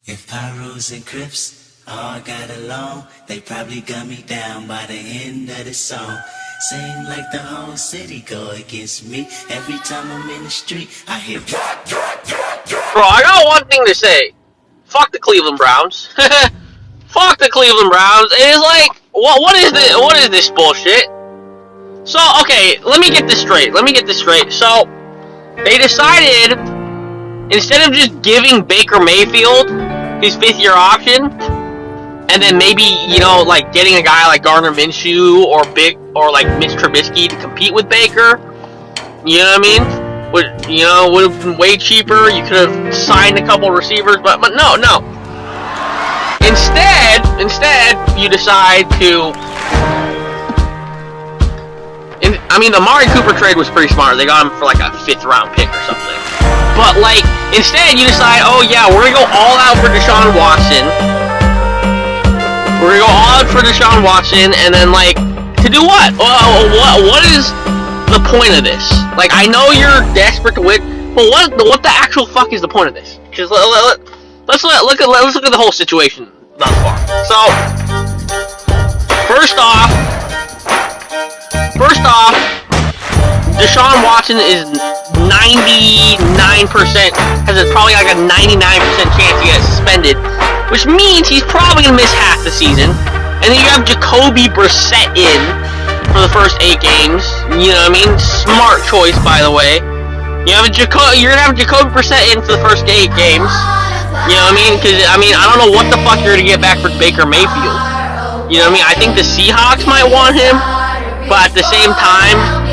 If Pyros and Crips all got along, they probably got me down by the end of the song. Seem like the whole city go against me. Every time I'm in the street, I hear drop, drop, drop, drop. Bro, I got one thing to say. Fuck the Cleveland Browns. Fuck the Cleveland Browns. It is like, what is this? What is this bullshit? So, okay, let me get this straight. So, they decided, instead of just giving Baker Mayfield his fifth-year option, and then maybe, you know, like getting a guy like Gardner Minshew or like Mitch Trubisky to compete with Baker, you know what I mean? Would have been way cheaper. You could have signed a couple receivers, but no. Instead, you decide to. The Amari Cooper trade was pretty smart. They got him for like a 5th-round pick or something. But like, instead, you decide, oh yeah, we're gonna go all out for Deshaun Watson. And then like, to do what? What is the point of this? Like, I know you're desperate to win, but what the actual fuck is the point of this? Because let's look at the whole situation thus far. So, first off, Deshaun Watson is 99%, has probably like a 99% chance to get suspended, which means he's probably going to miss half the season. And then you have Jacoby Brissett in for the first 8 games. You know what I mean? Smart choice, by the way. You're going to have Jacoby Brissett in for the first 8 games. You know what I mean? Because, I don't know what the fuck you're going to get back for Baker Mayfield. You know what I mean? I think the Seahawks might want him, but at the same time,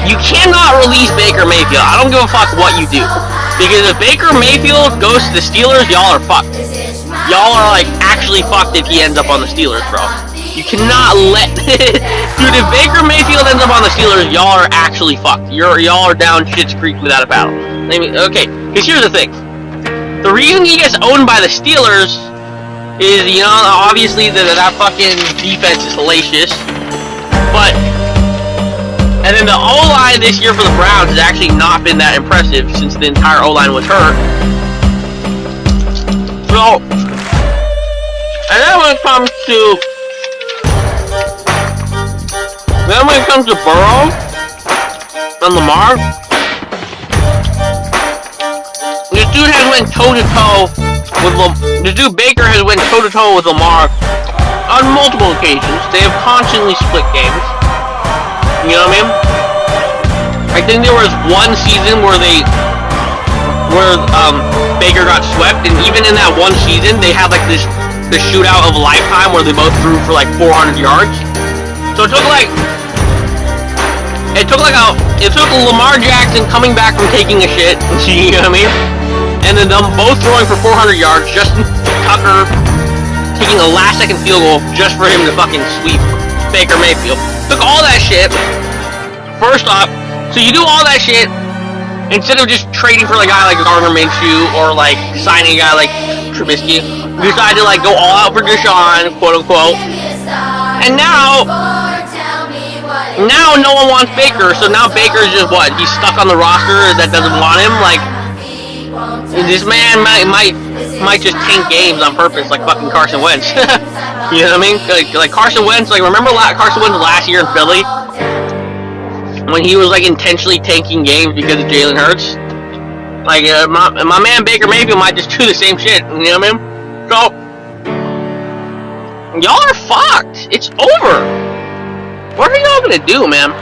you cannot release Baker Mayfield. I don't give a fuck what you do. Because if Baker Mayfield goes to the Steelers, y'all are fucked. Y'all are like actually fucked if he ends up on the Steelers, bro. You cannot let dude, if Baker Mayfield ends up on the Steelers, y'all are actually fucked. Y'all are down Shit's Creek without a paddle. Okay, because here's the thing. The reason he gets owned by the Steelers is, obviously that fucking defense is hellacious. But and then the O-line this year for the Browns has actually not been that impressive since the entire O-line was hurt. So, and then when it comes to Burrow and Lamar, this dude has went toe-to-toe with Baker has went toe-to-toe with Lamar on multiple occasions. They have constantly split games. You know what I mean? I think there was one season where Baker got swept, and even in that one season, they had like the shootout of a lifetime where they both threw for like 400 yards. So it took Lamar Jackson coming back from taking a shit, you know what I mean? And then them both throwing for 400 yards, Justin Tucker taking a last-second field goal just for him to fucking sweep Baker Mayfield. Took all that shit. First off, so you do all that shit instead of just trading for a guy like Gardner Minshew or like signing a guy like Trubisky. You decide to like go all out for Deshaun, quote unquote. And now no one wants Baker, so now Baker's just what? He's stuck on the roster that doesn't want him. Like, this man might just tank games on purpose, like fucking Carson Wentz. You know what I mean? Like Carson Wentz. Like, remember Carson Wentz last year in Philly when he was like intentionally tanking games because of Jalen Hurts? Like, my man Baker Mayfield might just do the same shit. You know what I mean? So y'all are fucked. It's over. What are y'all gonna do, man?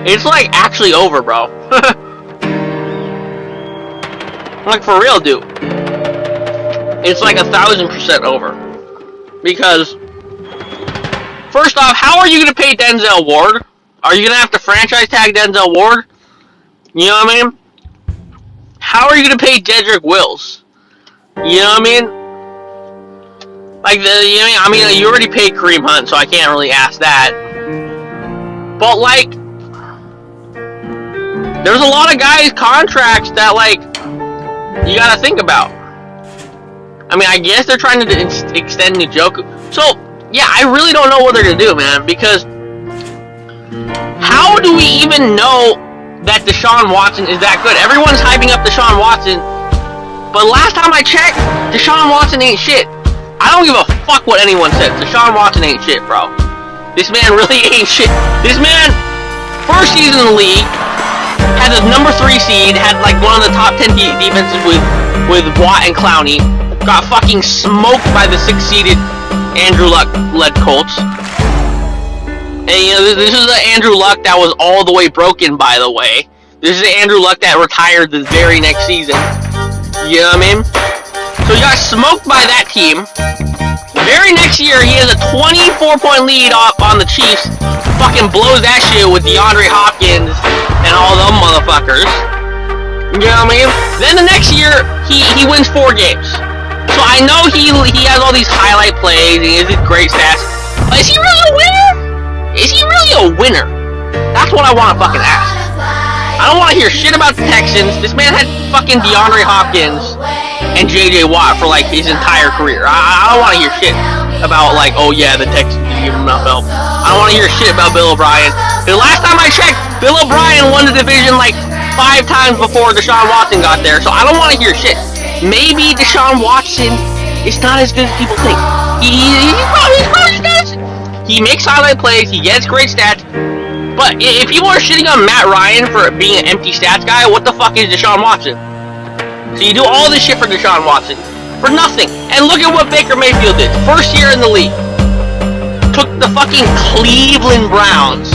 It's like actually over, bro. Like, for real, dude. It's like 1,000% over. Because, first off, how are you going to pay Denzel Ward? Are you going to have to franchise tag Denzel Ward? You know what I mean? How are you going to pay Jedrick Wills? You know what I mean? Like, you already paid Kareem Hunt, so I can't really ask that. But, like, there's a lot of guys' contracts that, like, you gotta think about. I guess they're trying to extend Njoku. So, yeah, I really don't know what they're gonna do, man, because how do we even know that Deshaun Watson is that good? Everyone's hyping up Deshaun Watson But last time I checked, Deshaun Watson ain't shit. I don't give a fuck what anyone says. Deshaun Watson ain't shit, bro. This man really ain't shit. This man, first season in the league, had the number 3 seed, had like one of the top 10 defenses with Watt and Clowney. Got fucking smoked by the 6-seeded Andrew Luck-led Colts. And you know, this is the Andrew Luck that was all the way broken, by the way. This is the Andrew Luck that retired the very next season. You know what I mean? So he got smoked by that team. Very next year, he has a 24-point lead up on the Chiefs. Fucking blows that shit with DeAndre Hopkins and all them motherfuckers. You know what I mean? Then the next year, he wins 4 games. So I know he has all these highlight plays and he has these great stats. But is he really a winner? Is he really a winner? That's what I want to fucking ask. I don't want to hear shit about the Texans. This man had fucking DeAndre Hopkins and J.J. Watt for like his entire career. I don't want to hear shit about like, oh yeah, the Texans didn't give him enough help. I don't want to hear shit about Bill O'Brien. The last time I checked, Bill O'Brien won the division like 5 times before Deshaun Watson got there, so I don't want to hear shit. Maybe Deshaun Watson is not as good as people think. He's probably not. He makes highlight plays, he gets great stats. But if people are shitting on Matt Ryan for being an empty stats guy, what the fuck is Deshaun Watson? So you do all this shit for Deshaun Watson for nothing. And look at what Baker Mayfield did. First year in the league. Took the fucking Cleveland Browns.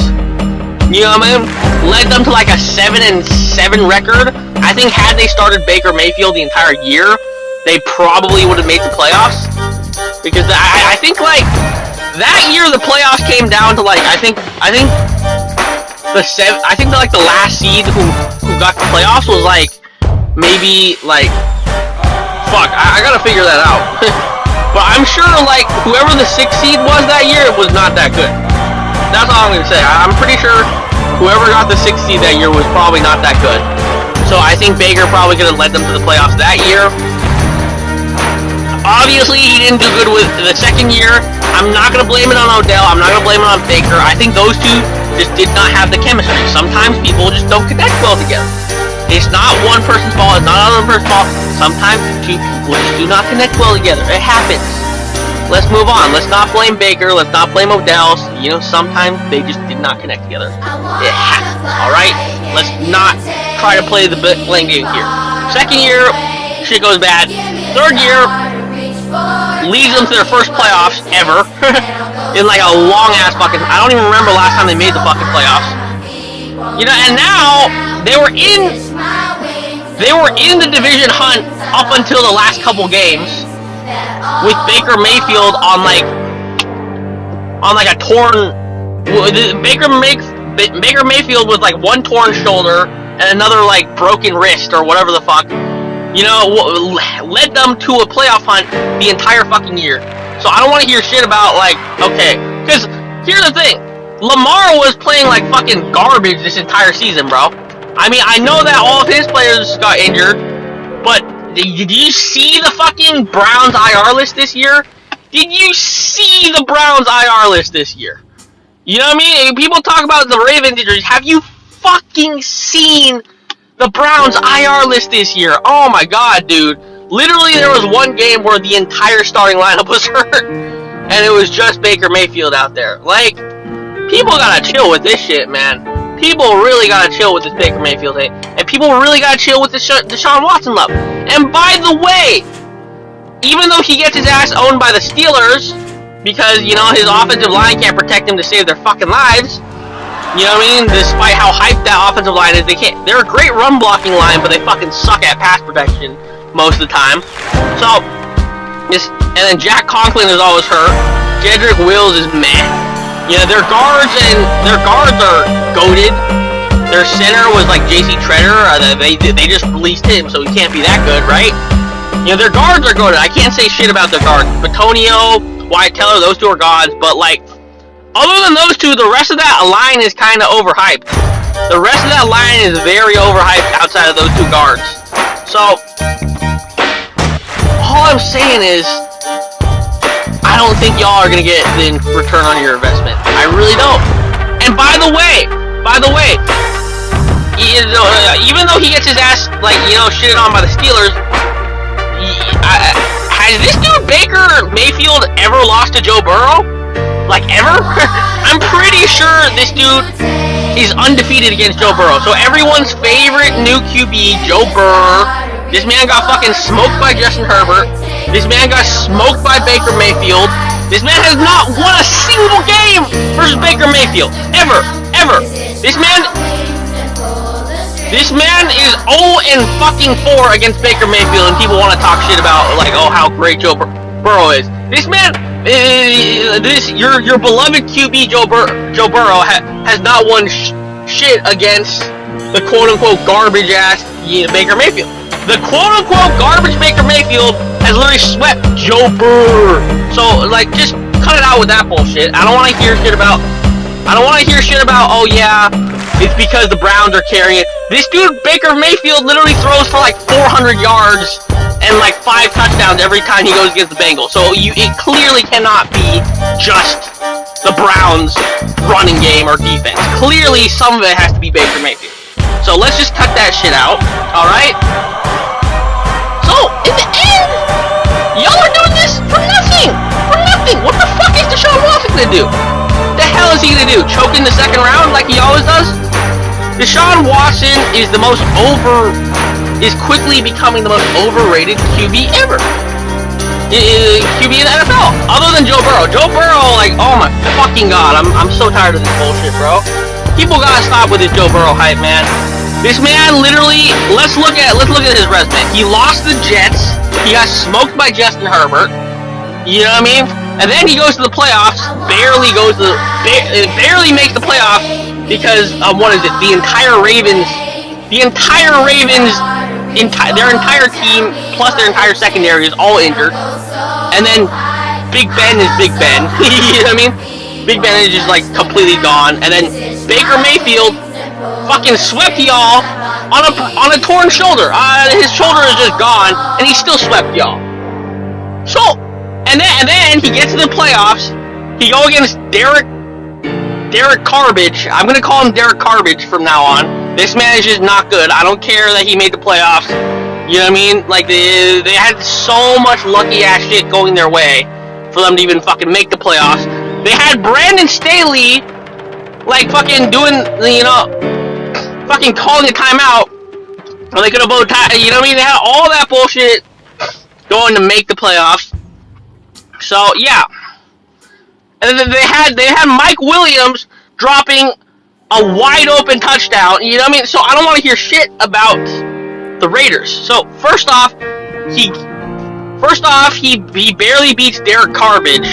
You know what I mean? Led them to like a 7-7 record. I think had they started Baker Mayfield the entire year, they probably would have made the playoffs. Because I think like that year the playoffs came down to like I think the last seed who got the playoffs was like maybe like fuck, I gotta figure that out. But I'm sure like whoever the 6th seed was that year, it was not that good. That's all I'm gonna say. I'm pretty sure whoever got the 6th seed that year was probably not that good. So I think Baker probably could have led them to the playoffs that year. Obviously, he didn't do good with the second year. I'm not going to blame it on Odell. I'm not going to blame it on Baker. I think those two just did not have the chemistry. Sometimes people just don't connect well together. It's not one person's fault. It's not another person's fault. Sometimes 2 people just do not connect well together. It happens. Let's move on. Let's not blame Baker. Let's not blame Odell. You know, sometimes they just did not connect together. It happens. All right? Let's not try to play the blame game here. Second year, shit goes bad. Third year, leads them to their first playoffs ever in like a long ass fucking. I don't even remember last time they made the fucking playoffs. You know, and now they were in the division hunt up until the last couple games with Baker Mayfield on like a torn. Baker Mayfield with like one torn shoulder and another like broken wrist or whatever the fuck. You know, led them to a playoff hunt the entire fucking year. So I don't want to hear shit about, like, okay. Because, here's the thing. Lamar was playing like fucking garbage this entire season, bro. I mean, I know that all of his players got injured. But, did you see the fucking Browns IR list this year? Did you see the Browns IR list this year? You know what I mean? People talk about the Ravens injuries. Have you fucking seen the Browns IR list this year? Oh my god, dude. Literally, there was one game where the entire starting lineup was hurt. And it was just Baker Mayfield out there. Like, people gotta chill with this shit, man. People really gotta chill with this Baker Mayfield thing. And people really gotta chill with the Deshaun Watson love. And by the way, even though he gets his ass owned by the Steelers, because, you know, his offensive line can't protect him to save their fucking lives, you know what I mean? Despite how hyped that offensive line is, they're a great run blocking line, but they fucking suck at pass protection most of the time. So, and then Jack Conklin is always hurt. Jedrick Wills is meh. You know, their guards are goated. Their center was like J.C. Treader. They just released him, so he can't be that good, right? You know, their guards are goated. I can't say shit about their guards. Batonio, Wyatt Teller, those two are gods, but like, other than those two, the rest of that line is kind of overhyped. The rest of that line is very overhyped outside of those two guards. So, all I'm saying is, I don't think y'all are going to get the return on your investment. I really don't. And by the way, you know, even though he gets his ass, like, you know, shitted on by the Steelers, ever lost to Joe Burrow? Like, ever? I'm pretty sure this dude is undefeated against Joe Burrow. So everyone's favorite new QB, Joe Burrow. This man got fucking smoked by Justin Herbert. This man got smoked by Baker Mayfield. This man has not won a single game versus Baker Mayfield. Ever. This man is 0-4 against Baker Mayfield, and people want to talk shit about, like, oh, how great Joe Burrow is. This man, your beloved QB Joe Burrow has not won shit against the quote-unquote garbage-ass Baker Mayfield. The quote-unquote garbage Baker Mayfield has literally swept Joe Burrow. So, like, just cut it out with that bullshit. I don't want to hear shit about, oh yeah, it's because the Browns are carrying it. This dude, Baker Mayfield, literally throws for like 400 yards and like 5 touchdowns every time he goes against the Bengals. So it clearly cannot be just the Browns' running game or defense. Clearly, some of it has to be Baker Mayfield. So let's just cut that shit out, alright? So, in the end, y'all are doing this for nothing! What the fuck is Deshaun Watson gonna do? The hell is he gonna do? Choke in the second round like he always does? Deshaun Watson is quickly becoming the most overrated QB ever. QB in the NFL, other than Joe Burrow. Joe Burrow, like, oh my fucking god, I'm so tired of this bullshit, bro. People gotta stop with this Joe Burrow hype, man. This man literally, let's look at his resume. He lost the Jets. He got smoked by Justin Herbert. You know what I mean? And then he goes to the playoffs. Barely makes the playoffs because what is it? Their entire team plus their entire secondary is all injured. And then Big Ben is Big Ben. You know what I mean? Big Ben is just like completely gone. And then Baker Mayfield fucking swept y'all on a torn shoulder. His shoulder is just gone, and he still swept y'all. So, and then he gets to the playoffs. He go against Derek Garbage. I'm gonna call him Derek Garbage from now on. This man is just not good. I don't care that he made the playoffs. You know what I mean? Like they had so much lucky ass shit going their way for them to even fucking make the playoffs. They had Brandon Staley like fucking doing, you know, fucking calling a timeout, or they could have both tied. You know what I mean? They had all that bullshit going to make the playoffs. So yeah, and then they had Mike Williams dropping a wide open touchdown. You know what I mean? So I don't want to hear shit about the Raiders. So first off, he barely beats Derek Garbage.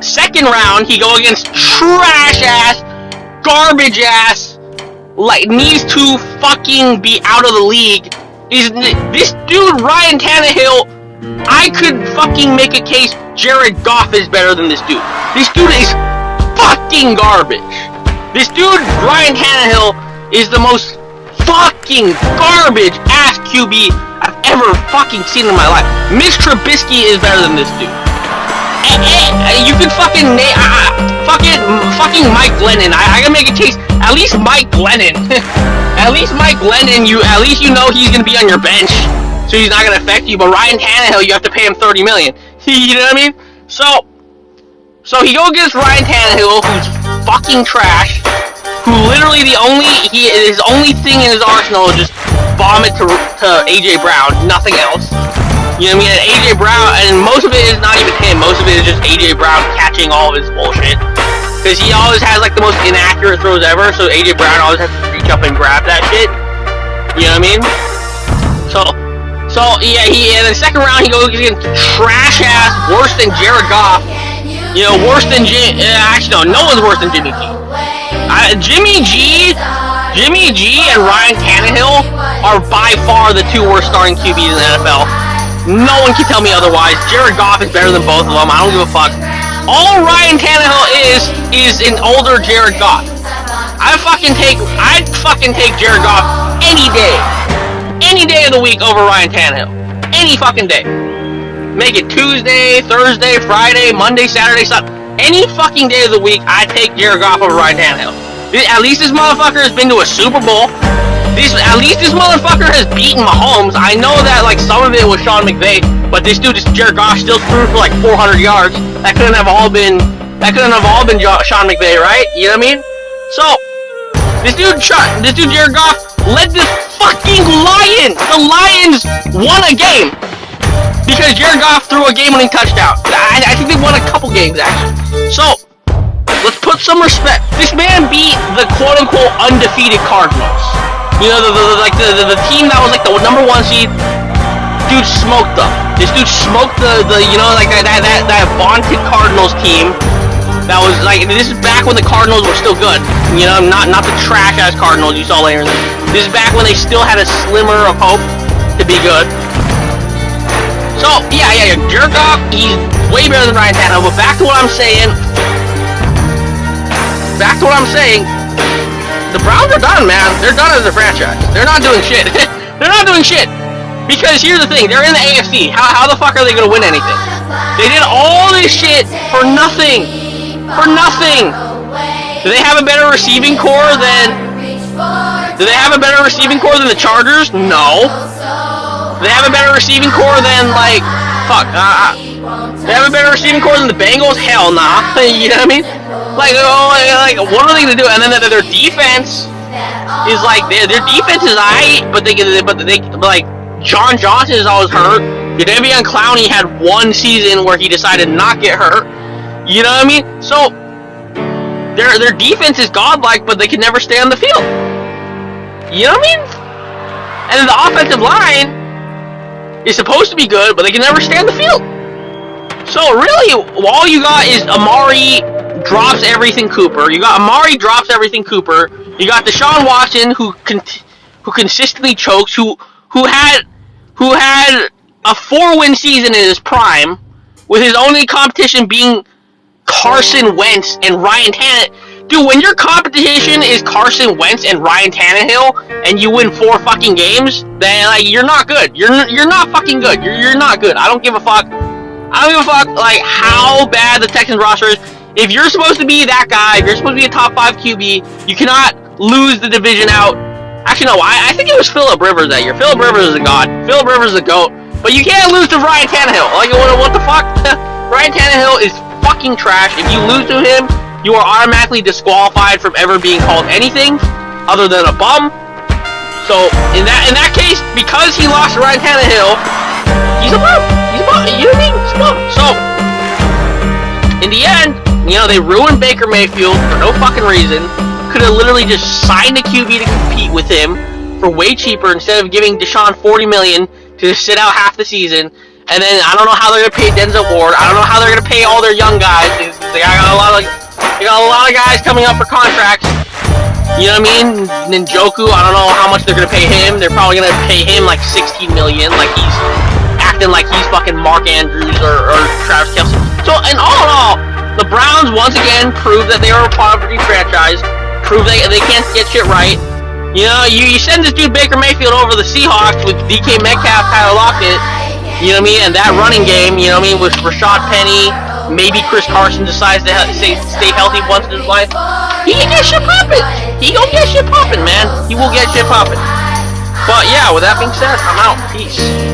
Second round, he go against trash ass, garbage ass, like needs to fucking be out of the league. Is this dude Ryan Tannehill? I could fucking make a case Jared Goff is better than this dude. This dude is fucking garbage. This dude Ryan Tannehill is the most fucking garbage ass QB I've ever fucking seen in my life. Mitch Trubisky is better than this dude. You could fucking fucking Mike Glennon. I gotta make a case. At least Mike Glennon. At least you know he's gonna be on your bench, so he's not gonna affect you. But Ryan Tannehill, you have to pay him $30 million. You know what I mean? So he go against Ryan Tannehill, who's fucking trash. Who literally his only thing in his arsenal is just vomit to AJ Brown, nothing else. You know what I mean? And AJ Brown, and most of it is not even him. Most of it is just AJ Brown catching all of his bullshit. Because he always has like the most inaccurate throws ever, so AJ Brown always has to reach up and grab that shit. You know what I mean? So yeah, in the second round he goes against trash ass, worse than Jared Goff. You know, worse than actually no one's worse than Jimmy G. Jimmy G and Ryan Tannehill are by far the two worst starting QBs in the NFL. No one can tell me otherwise. Jared Goff is better than both of them. I don't give a fuck. All Ryan Tannehill is an older Jared Goff. I'd fucking take Jared Goff any day of the week over Ryan Tannehill. Any fucking day. Make it Tuesday, Thursday, Friday, Monday, Saturday, Sunday. Any fucking day of the week, I'd take Jared Goff over Ryan Tannehill. At least this motherfucker has been to a Super Bowl. At least this motherfucker has beaten Mahomes. I know that like some of it was Sean McVay, but this dude, Jared Goff, still threw for like 400 yards. That couldn't have all been Sean McVay, right? You know what I mean? So this dude Jared Goff led the fucking Lions. The Lions won a game because Jared Goff threw a game-winning touchdown. I think they won a couple games actually. So let's put some respect. This man beat the quote-unquote undefeated Cardinals. You know, the team that was like the number 1 seed. Dude smoked them. This dude smoked the you know, like that vaunted Cardinals team. That was like, this is back when the Cardinals were still good. You know, not the trash ass Cardinals you saw later. This is back when they still had a slimmer of hope to be good. So yeah, Jared Goff, he's way better than Ryan Tannehill. But back to what I'm saying. The Browns are done, man. They're done as a franchise. They're not doing shit. They're not doing shit. Because here's the thing. They're in the AFC. How the fuck are they going to win anything? They did all this shit for nothing. For nothing. Do they have a better receiving core than... Do they have a better receiving core than the Chargers? No. Do they have a better receiving core than, like... Fuck. They have a better receiving core than the Bengals? Hell nah. You know what I mean? Like, what are they gonna do? And then their defense is like, their defense is aight, but like, John Johnson is always hurt. Jadeveon Clowney had one season where he decided not to get hurt. You know what I mean? So their defense is godlike, but they can never stay on the field. You know what I mean? And then the offensive line is supposed to be good, but they can never stay on the field. So really, all you got is Amari drops everything Cooper. You got Amari drops everything Cooper. You got Deshaun Watson who consistently chokes. Who had a 4-win season in his prime, with his only competition being Carson Wentz and Ryan Tannehill. Dude, when your competition is Carson Wentz and Ryan Tannehill, and you win 4 fucking games, then like you're not good. You're not fucking good. You're not good. I don't give a fuck. Like how bad the Texans roster is. If you're supposed to be that guy, if you're supposed to be a top 5 QB, you cannot lose the division out. Actually, no, I think it was Phillip Rivers that year. Phillip Rivers is a god. Phillip Rivers is a GOAT. But you can't lose to Ryan Tannehill. Like, what the fuck? Ryan Tannehill is fucking trash. If you lose to him, you are automatically disqualified from ever being called anything other than a bum. So, in that case, because he lost to Ryan Tannehill, he's a bum. He's a bum. You know what I mean? He's a bum. So, in the end, you know, they ruined Baker Mayfield for no fucking reason. Could have literally just signed a QB to compete with him for way cheaper instead of giving Deshaun $40 million to just sit out half the season. And then I don't know how they're gonna pay Denzel Ward. I don't know how they're gonna pay all their young guys. They got a lot of guys coming up for contracts. You know what I mean? Njoku, I don't know how much they're gonna pay him. They're probably gonna pay him like $16 million, like he's acting like he's fucking Mark Andrews or Travis Kelce. So, in all, the Browns once again proved that they are a poverty franchise. Prove they can't get shit right. You know, you send this dude Baker Mayfield over the Seahawks with DK Metcalf, Tyler Lockett. You know what I mean? And that running game, you know what I mean, with Rashad Penny, maybe Chris Carson decides to stay healthy once in his life. He can get shit popping. He gonna get shit popping, man. He will get shit popping. But yeah, with that being said, I'm out. Peace.